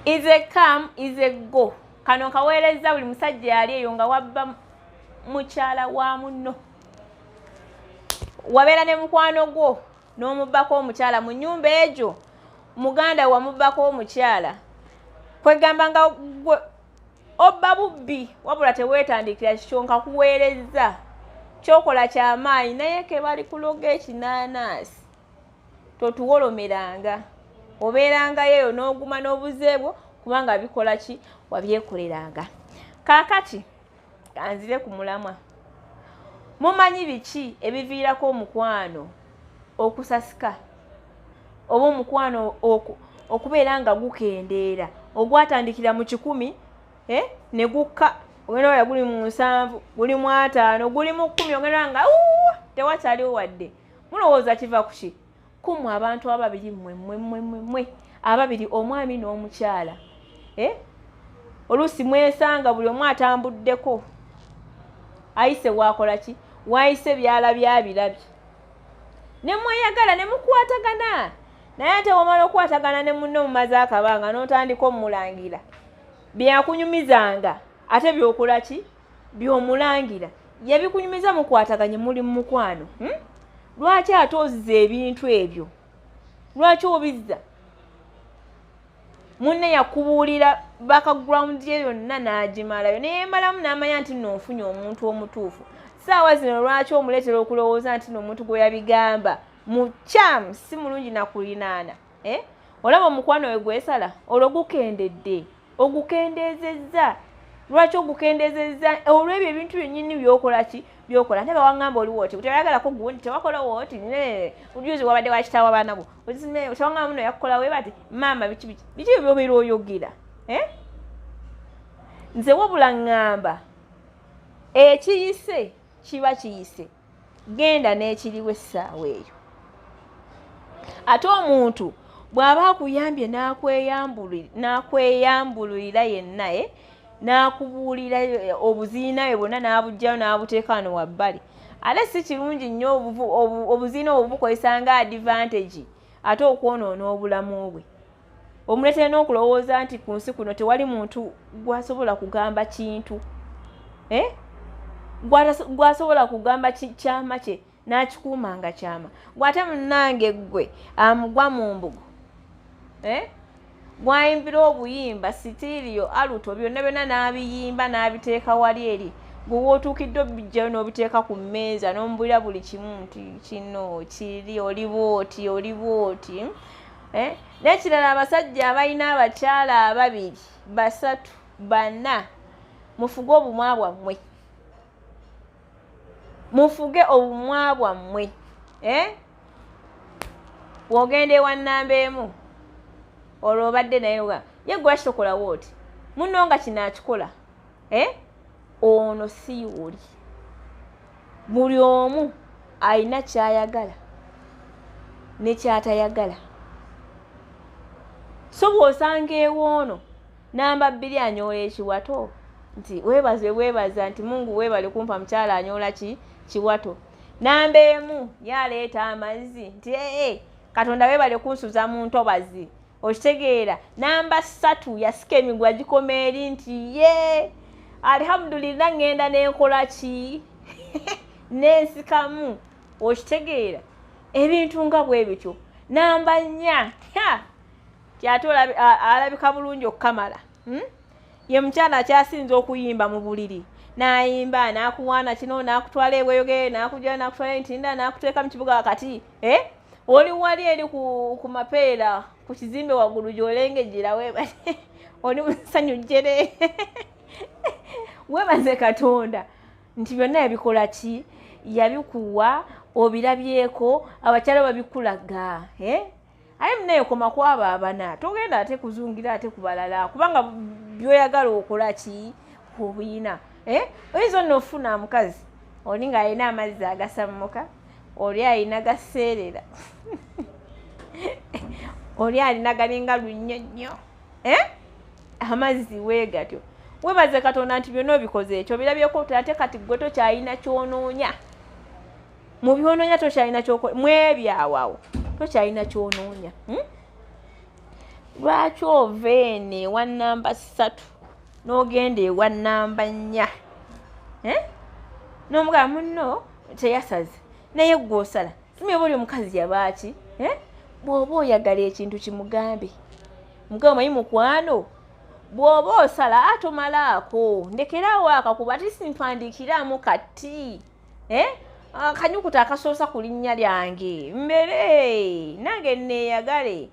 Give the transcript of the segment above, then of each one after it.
is a come is a go. Kano kaweereza buli musajja yali eyo nga wabba mukyala wa munno. Wabeera ne mukwano gwo n'omubbako omukyala mu nnyumba egyo. Muganda wamubbako omukyala. Kwegamba nga obba bubbi wabula teweetandikira kyonka kuweereza. Kyokola ky'amaanyi naye ke bali kuloga ekinaanaasi. Totuwolomeranga. Obeerangayo eyo n'oguma n'obuzeebwo kubanga bikola ki wabyekoleranga. Kaakati kanzire ku mulamwa. Mumanyi biki ebiviirako omukwano okusasika oba omukwano okubeera nga gukendeera ogwatandikira mu 1,000 ne gukka ogenda guli mu 7 guli mu 5 guli mu 10 ogenda nga tewakyaliwo wadde. Mulowooza kiva kuki? Kumu abantu ababiri mmwe ababiri omwami n'omukyala. Oluusi mwesanga buli omu atambuddeko ayise waakola ki? Waayise byalabya birabye. Ne mweyagala ne mukwatagana. Naye ate wamala okwatagana ne munno mumaze akabanga n'otandika omulangira. Byakunyumizanga ate byokola ki? Byomulangira. Yabikunyumiza mukwataganye muli mu mukwano. Lwaki ate oziza ebintu ebyo? Lwaki obizza? Munne yakubuulira background ye yonna n'agimalayo neemalamu n'amanya nti nno nfunye omuntu omutuufu. Saawa zino lwaki omuleetera okulowooza nti n'omuntu gwe yabigamba mukyamu si mulungi nakulinaana? Olaba omukwano we gwesala olwo gukendedde ogukendeezezza. Lwaki ogukendeezezza? Olw'ebyo ebintu byennyini byokola ki? Byokola. Ate bawangamba oli wooti tewayagalako gundi tewakola wooti ojuzi wabadde wakitaawa abaana bo tewangamba muno yakukola we bati maama biki byobeera oyogera. Nze wabula ngamba ekiyise kiba kiyise. Genda n'ekiriwo essaawa eyo. Ate omuntu bw'aba akuyambye n'akweyambululira yenna n'akubuulira obuziina bwe bwonna n'abugjayo n'abuteeka wano wabbali. Ate si kirungi nnyo obuziina obwo bukozesa nga advantage ate okwonoona obulamu bwe. Omuleetera n'okulowooza nti ku nsi kuno tewali muntu gwasobola kugamba kintu. Gwasobola kugamba kyama kye n'akikuuma nga kyama. Gw'ate munnange ggwe amugwa mu mbugo. Gwayimbira obuyimba sitiiriyo aluto byonna n'abiyimba n'abiteeka wali eri. Gwe wootuukidde obijjayo n'obiteeka ku mmeeza n'omubulira buli kimu nti kino kiri oli bwoti. N'ekirala abasajja abalina abakyala 2, 3, 4 mufuge obumwa bwammwe. Mufuge obumwa bwammwe. Wogenda ewa nnamba emu olwo obadde naye ye gwaki tokola wooti munno nga kino akikola. Ono si yoli. Buli omu alina kyayagala ne kyatayagala. So bw'osanga ewoono namba 2 anyoola ekiwato nti weebaza nti Mungu weebale kumpa mukyala anyoola kiwato. Namba 1 yaleeta amazzi nti Katonda weebale kunsuza mu ntobazi. Okitegeera. Namba 3 yasika emigwa gikoma eri nti alhamdulillah ngenda n'enkola ki n'ensikamu. Okitegeera. Ebintu nga bwe bityo. Namba 4 kyate alabika bulungi okukamala. Ye mukyala akyasinza okuyimba mu buliri. N'ayimba n'akuwaana kino n'akutwala ebweyogere n'akujja n'akutwala entinda n'akuteeka mu kibuga wakati. Oli wali eri ku mapeera ku kizimbe waggulu gy'olengejjera weebale. Oli musanyu jjere. Weebaze Katonda nti byonna yabikola ki? Yabikuwa obirabyeko abakyala babikulaga. Aye munaye koma kwaba abana togenda ate kuzungira ate kubalala kubanga byoyagala okola ki? Obuyina. Oyinza n'ofuna mukazi oli ng'alina amazzi agasammuka oli alina gaseerera. Oli alina galinga lunnyonnyo. Amazzi weegatyo. Weebaze Katonda nti byonna obikoze ekyo birabyeko ate kati gwe tokyalina kyonoonya. Mu byonoonya tokyalina kyokola mwebyawawo tokyalina kyonoonya. lwaki ova eno ewa namba 3 n'ogenda ewa namba 4 n'omugamba munno teyasaze naye gw'osala simye buli omukazi yabaaki bw'oba oyagala ekintu kimugambe mugabo omanyi mukwano bw'oba osala atomalaako ndekeraawo akakuba ati simpandiikiramu kati akanyukuta akasoosa ku linnya lyange mbere nange neeyagale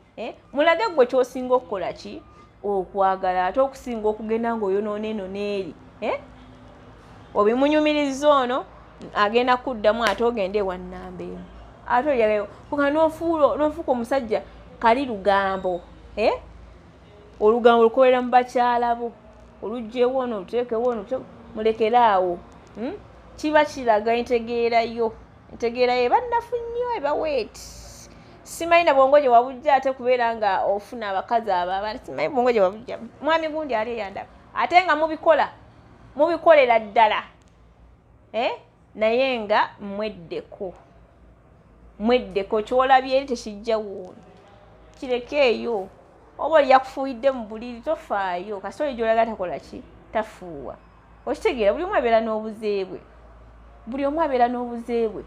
mulage gwe kyosinga okukola ki okwagala ate okusinga okugenda ng'oyonoona eno n'eri obimunyumiriza ono agenda kuddamu ate ogende ewa nnamba eno ate oyagayo kuga n'ofuuka omusajja kali lugambo olugambo lukolera mu bakyala bo olugjewo ono oluteekewo ono mulekeraawo kiba kiraga entegeerayo bannafu nnyo ebaweeti simanyi na bwongo gye wabujja ate kubeera nga ofuna abakazi ababa simanyi bwongo gye wabujja mwami gundi ali eyandaba ate nga mubikolera ddala naye nga mweddeko kyolabye eri tekijja wooni kirekeeyo oba yakufuuyidde mu buliri tofaayo kasoli gyolaga takola ki tafuuwa okitegeera buli omu abeera n'obuzeebwe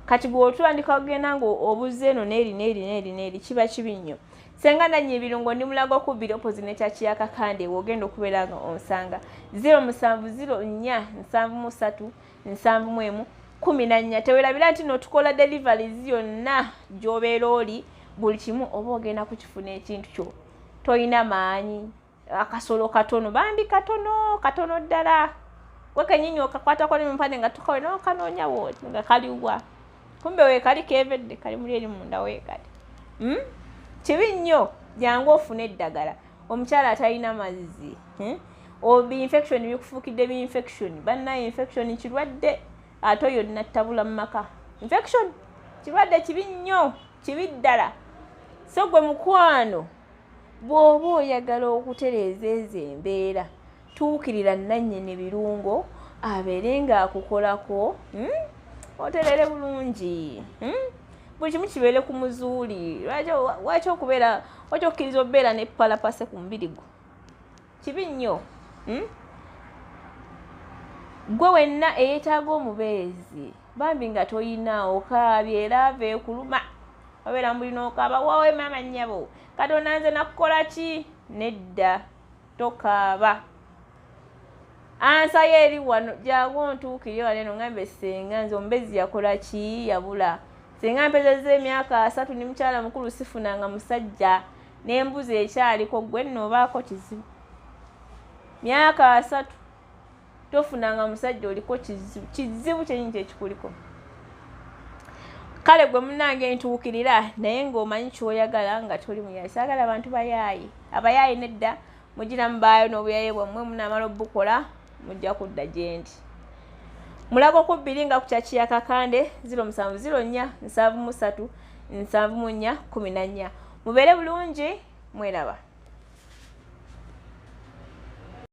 kati bw'otandika kugenda ng'obuze eno n'eri kiba kibi nnyo senga nannya ebirungo ndi mulago okubbira opozi nekyaki yakakande wogenda okubeera nga onsanga 0704737114 tewerabira nti notukola deliveries yonna gy'obeera oli buli kimu oba ogenda kukifuna ekintu kyo toyina maanyi akasolo katono bambi katono ddala gwe kenyinyi okakwatako nemupande nga tukawe nokanoonya wooti nga kaliwa kumbe weekali keevedde kali muli eri munda weekali kibi nnyo jangu ofune eddagala omukyala atalina mazzi infection bikufuukidde infection bannaye infection kirwadde ate oyo nattabula mu maka infection kirwadde kibi nnyo kibi ddala so gwe mukwano bw'oba oyagala okutereeza ezo embeera tuukirira nannyini birungo abeere ng'akukolako oterere bulungi buli kimu kibeere ku muzuuli lwaki okkiriza okubeera n'epalapase ku mubiri gwo kibi nnyo gwe wenna eyeetaaga omubeezi bambi nga toyina okaabye era ava ekuluma obeera mbulina okaaba waawe maama nnyabo katonda nze nakukola ki nedda tokaaba ansayo eri wano jangu ontuukirire wano eno ngambe senga nze omubeezi yakola ki yabula senga mpezezza emyaka 3 ni mukyala mukulu sifunanga musajja n'embuzi ekyaliko gwe nno obaako kizibu myaka 3 tofunanga musajja oliko kizibu kyenyini kyekikuliko kale gwe munange ntuukirira naye ng'omanyi kyoyagala nga toli muyaayi saagala abantu bayaayi abayaayi nedda mugira mubaayo n'obuyaye bwammwe munaamala obukola mujja kudda gyendi mulaga okubbiri nga ku kyaki yakakande 0704737414 mubeere bulungi mweraba